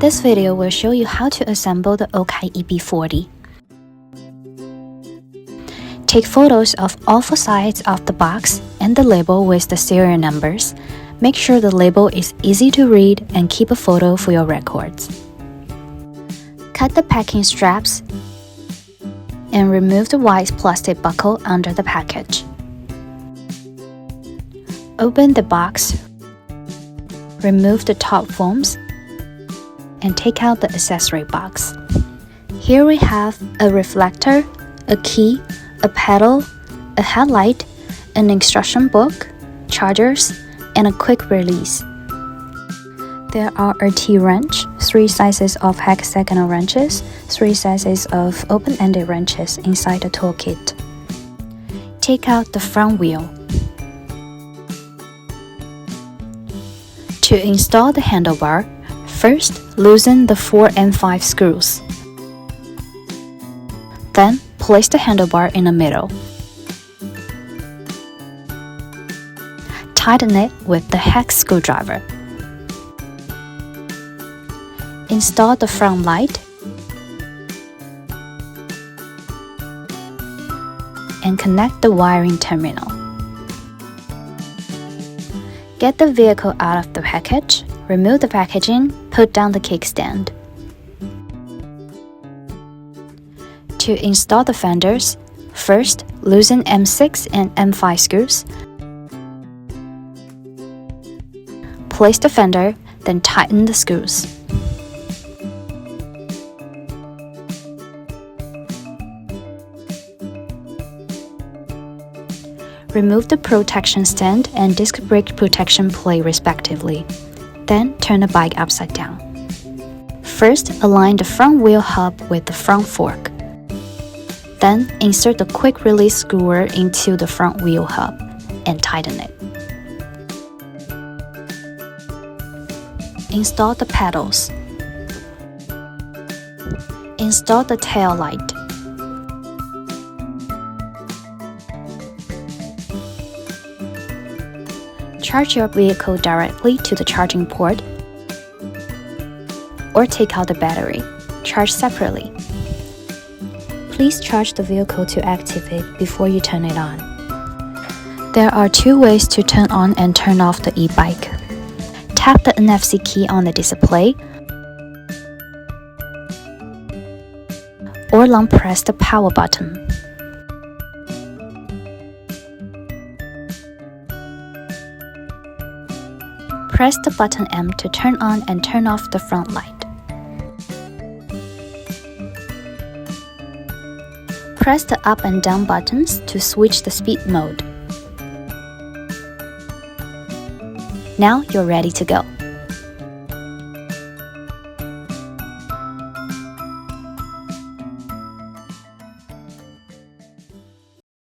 This video will show you how to assemble the Okai EB40. Take photos of all four sides of the box and the label with the serial numbers. Make sure the label is easy to read and keep a photo for your records. Cut the packing straps and remove the white plastic buckle under the package. Open the box, remove the top foams, and take out the accessory box. Here we have a reflector, a key, a pedal, a headlight, an instruction book, chargers, and a quick release. There are a T-wrench, 3 sizes of hexagonal wrenches, 3 sizes of open-ended wrenches inside the toolkit. Take out the front wheel. To install the handlebar, first loosen the 4 and 5 screws. Then place the handlebar in the middle. Tighten it with the hex screwdriver. Install the front light and connect the wiring terminal. Get the vehicle out of the package, remove the packaging, put down the kickstand. To install the fenders, first loosen M6 and M5 screws. Place the fender, then tighten the screws. Remove the protection stand and disc brake protection plate respectively. Then turn the bike upside down. First, align the front wheel hub with the front fork. Then, insert the quick release screwer into the front wheel hub and tighten it. Install the pedals. Install the tail light. Charge your vehicle directly to the charging port or take out the battery. Charge separately. Please charge the vehicle to activate before you turn it on. There are 2 ways to turn on and turn off the e-bike. Tap the NFC key on the display or long press the power button. Press the button M to turn on and turn off the front light. Press the up and down buttons to switch the speed mode. Now you're ready to go.